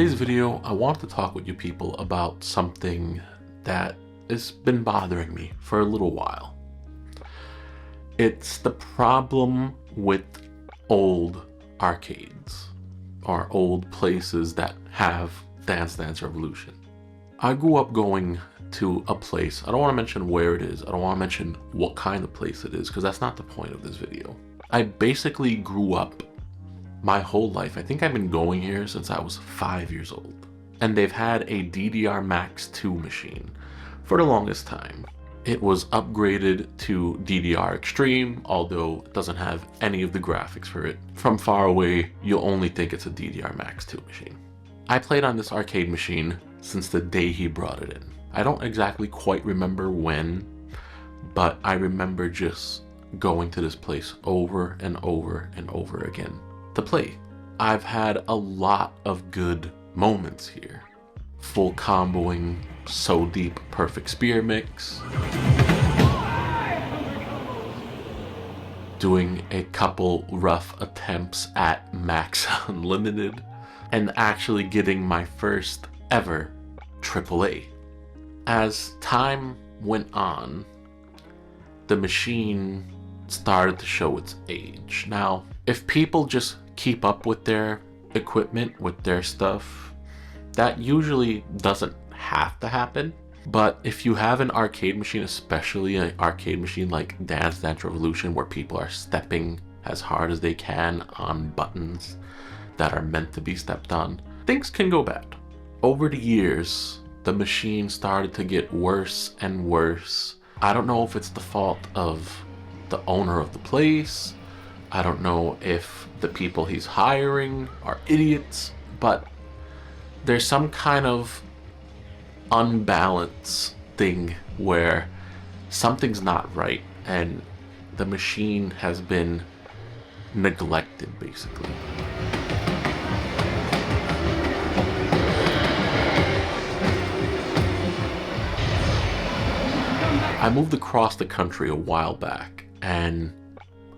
today's video, I want to talk with you people about something that has been bothering me for a little while. It's the problem with old arcades or old places that have Dance Dance Revolution. I grew up going to a place. I don't want to mention where it is. I don't want to mention what kind of place it is because that's not the point of this video. I basically grew up my whole life. I think I've been going here since I was 5 years old. And they've had a DDR Max 2 machine for the longest time. It was upgraded to DDR Extreme, although it doesn't have any of the graphics for it. From far away, you'll only think it's a DDR Max 2 machine. I played on this arcade machine since the day he brought it in. I don't exactly quite remember when, but I remember just going to this place over and over and over again to play. I've had a lot of good moments here. Full comboing, so deep, perfect spear mix. Doing a couple rough attempts at Max Unlimited. And actually getting my first ever AAA. As time went on, the machine started to show its age. Now, if people just keep up with their equipment, with their stuff, that usually doesn't have to happen. But if you have an arcade machine, especially an arcade machine like Dance Dance Revolution, where people are stepping as hard as they can on buttons that are meant to be stepped on, things can go bad. Over the years, the machine started to get worse and worse. I don't know if it's the fault of the owner of the place. I don't know if the people he's hiring are idiots, but there's some kind of unbalance thing where something's not right and the machine has been neglected, basically. I moved across the country a while back and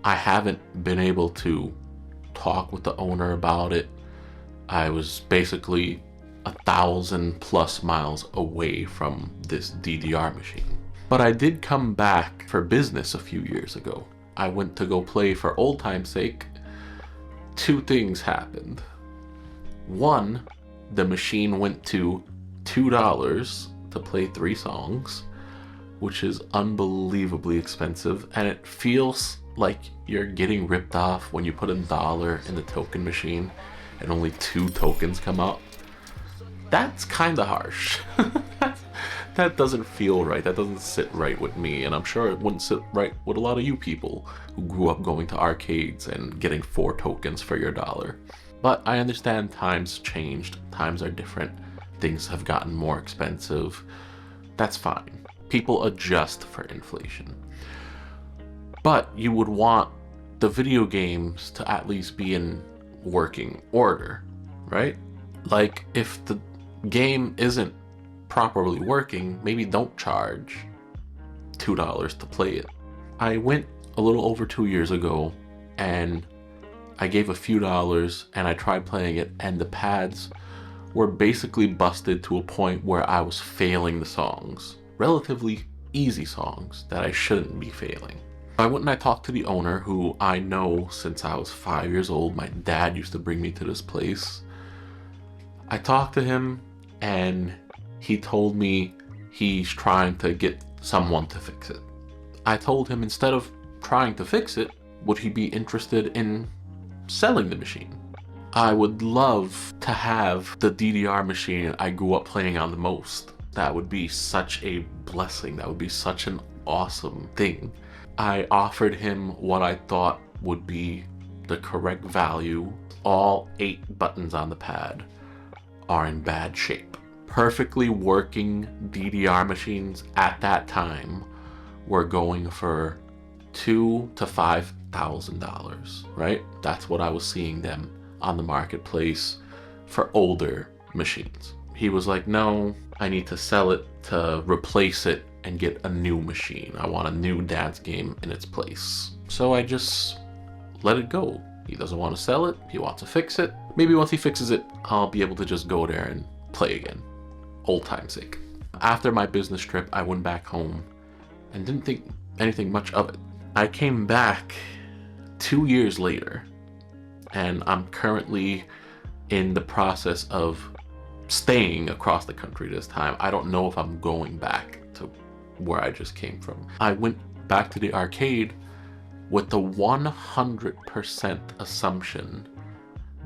I haven't been able to talk with the owner about it. I was basically 1,000+ miles away from this DDR machine. But I did come back for business a few years ago. I went to go play for old time's sake. Two things happened. One, the machine went to $2 to play 3 songs, which is unbelievably expensive, and it feels like you're getting ripped off when you put $1 in the token machine and only 2 tokens come out. That's kind of harsh. That doesn't feel right. That doesn't sit right with me, and I'm sure it wouldn't sit right with a lot of you people who grew up going to arcades and getting 4 tokens for your $1. But I understand times changed. Times are different. Things have gotten more expensive. That's fine. People adjust for inflation. But you would want the video games to at least be in working order, right? Like, if the game isn't properly working, maybe don't charge $2 to play it. I went a little over 2 years ago and I gave a few dollars and I tried playing it, and the pads were basically busted to a point where I was failing the songs. Relatively easy songs that I shouldn't be failing. I went and I talked to the owner, who I know since I was 5 years old. My dad used to bring me to this place. I talked to him and he told me he's trying to get someone to fix it. I told him instead of trying to fix it, would he be interested in selling the machine? I would love to have the DDR machine I grew up playing on the most. That would be such a blessing. That would be such an awesome thing. I offered him what I thought would be the correct value. All 8 buttons on the pad are in bad shape. Perfectly working DDR machines at that time were going for $2,000 to $5,000, right? That's what I was seeing them on the marketplace for older machines. He was like, no, I need to sell it to replace it and get a new machine. I want a new dance game in its place. So I just let it go. He doesn't want to sell it. He wants to fix it. Maybe once he fixes it, I'll be able to just go there and play again. Old time's sake. After my business trip, I went back home and didn't think anything much of it. I came back 2 years later, and I'm currently in the process of staying across the country this time. I don't know if I'm going back to where I just came from. I went back to the arcade with the 100% assumption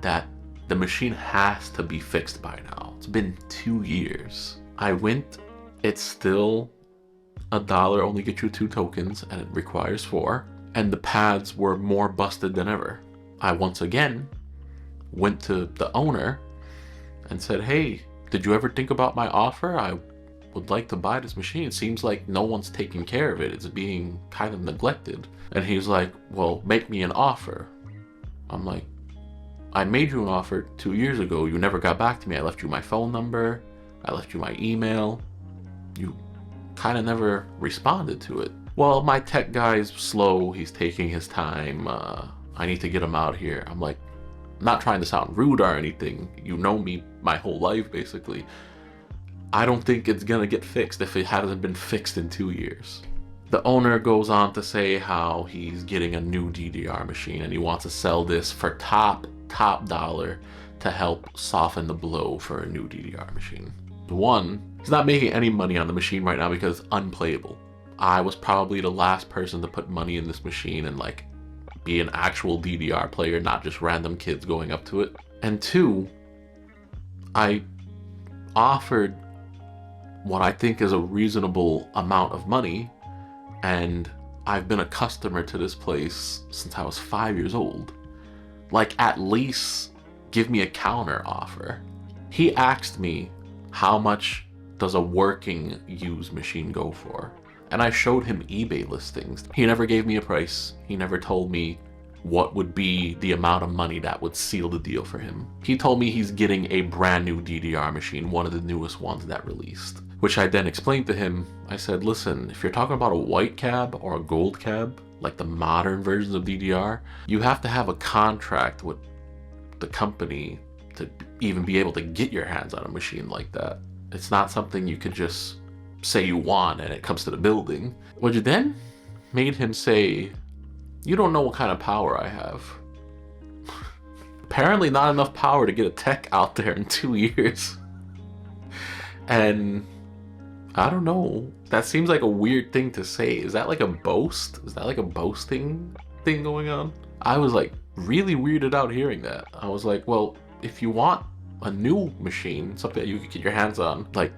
that the machine has to be fixed by now. It's been 2 years. I went, it's still $1 only gets you 2 tokens and it requires 4. And the pads were more busted than ever. I once again went to the owner and said, hey, did you ever think about my offer? I would like to buy this machine. It seems like no one's taking care of it. It's being kind of neglected. And he's like, well, make me an offer. I'm like, I made you an offer 2 years ago. You never got back to me. I left you my phone number. I left you my email. You kind of never responded to it. Well, my tech guy's slow. He's taking his time. I need to get him out here. I'm like, not trying to sound rude or anything. You know me my whole life, basically. I don't think it's gonna get fixed if it hasn't been fixed in 2 years. The owner goes on to say how he's getting a new DDR machine and he wants to sell this for top dollar to help soften the blow for a new DDR machine. One, he's not making any money on the machine right now because it's unplayable. I was probably the last person to put money in this machine and like be an actual DDR player, not just random kids going up to it. And two, I offered what I think is a reasonable amount of money, and I've been a customer to this place since I was 5 years old. Like, at least give me a counter offer. He asked me, how much does a working used machine go for? And I showed him eBay listings. He never gave me a price. He never told me what would be the amount of money that would seal the deal for him. He told me he's getting a brand new DDR machine, one of the newest ones that released. Which I then explained to him. I said, listen, if you're talking about a white cab or a gold cab, like the modern versions of DDR, you have to have a contract with the company to even be able to get your hands on a machine like that. It's not something you could just say you want and it comes to the building. Which then made him say, you don't know what kind of power I have. Apparently not enough power to get a tech out there in 2 years. And I don't know. That seems like a weird thing to say. Is that like a boast? Is that like a boasting thing going on? I was like really weirded out hearing that. I was like, well, if you want a new machine, something that you could get your hands on, like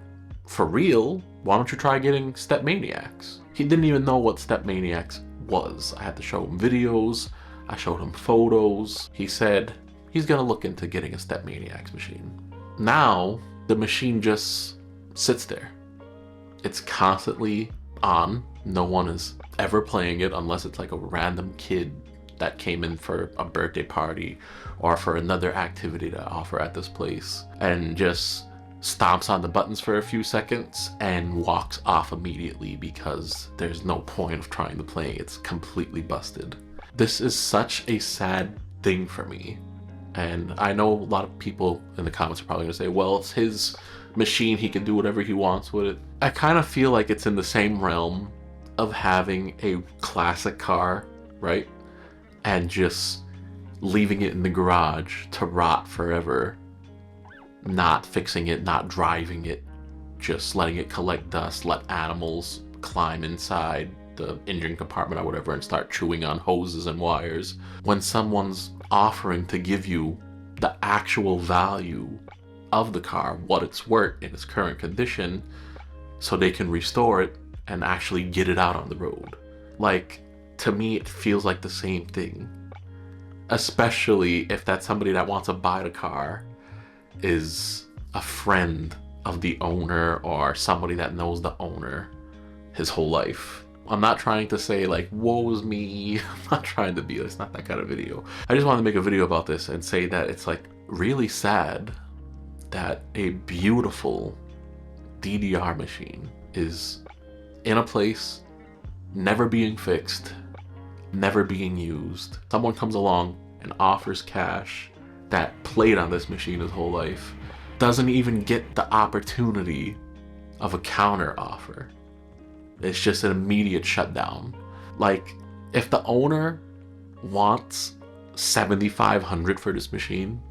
for real, why don't you try getting Step Maniacs? He didn't even know what Step Maniacs was. I had to show him videos. I showed him photos. He said he's gonna look into getting a Step Maniacs machine. Now, the machine just sits there. It's constantly on. No one is ever playing it unless it's like a random kid that came in for a birthday party or for another activity to offer at this place and just stomps on the buttons for a few seconds and walks off immediately because there's no point of trying to play. It's completely busted. This is such a sad thing for me. And I know a lot of people in the comments are probably gonna say, well, it's his machine, he can do whatever he wants with it. I kind of feel like it's in the same realm of having a classic car, right? And just leaving it in the garage to rot forever. Not fixing it, not driving it, just letting it collect dust, let animals climb inside the engine compartment or whatever and start chewing on hoses and wires. When someone's offering to give you the actual value of the car, what it's worth in its current condition, so they can restore it and actually get it out on the road. Like, to me, it feels like the same thing. Especially if that's somebody that wants to buy the car is a friend of the owner or somebody that knows the owner his whole life. I'm not trying to say like, woe is me. I'm not trying to be, it's not that kind of video. I just wanted to make a video about this and say that it's like really sad that a beautiful DDR machine is in a place, never being fixed, never being used. Someone comes along and offers cash that played on this machine his whole life doesn't even get the opportunity of a counter offer. It's just an immediate shutdown. Like, if the owner wants $7,500 for this machine,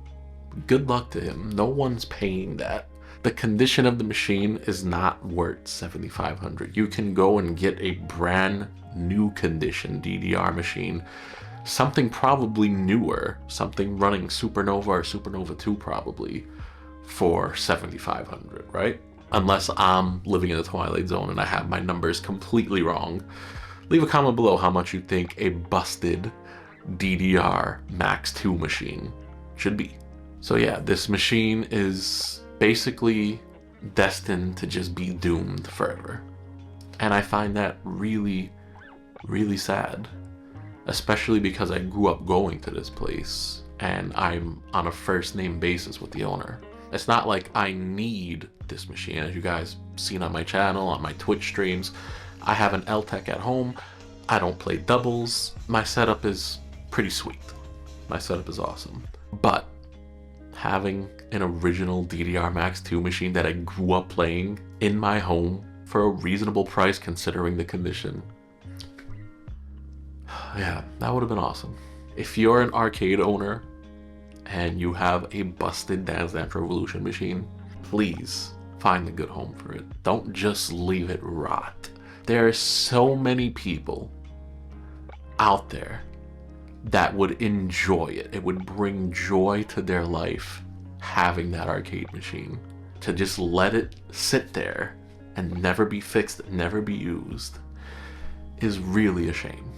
good luck to him. No one's paying that. The condition of the machine is not worth $7,500. You can go and get a brand new condition DDR machine, something probably newer, something running Supernova or Supernova 2 probably, for $7,500, right? Unless I'm living in the Twilight Zone and I have my numbers completely wrong. Leave a comment below how much you think a busted DDR Max 2 machine should be. So yeah, this machine is basically destined to just be doomed forever. And I find that really, really sad. Especially because I grew up going to this place and I'm on a first name basis with the owner. It's not like I need this machine. As you guys seen on my channel, on my Twitch streams, I have an LTEC at home. I don't play doubles. My setup is pretty sweet. My setup is awesome. But having an original DDR Max 2 machine that I grew up playing in my home for a reasonable price considering the condition, yeah, that would have been awesome. If you're an arcade owner and you have a busted Dance Dance Revolution machine, please find a good home for it. Don't just leave it rot. There are so many people out there that would enjoy it. It would bring joy to their life having that arcade machine. To just let it sit there and never be fixed, never be used, is really a shame.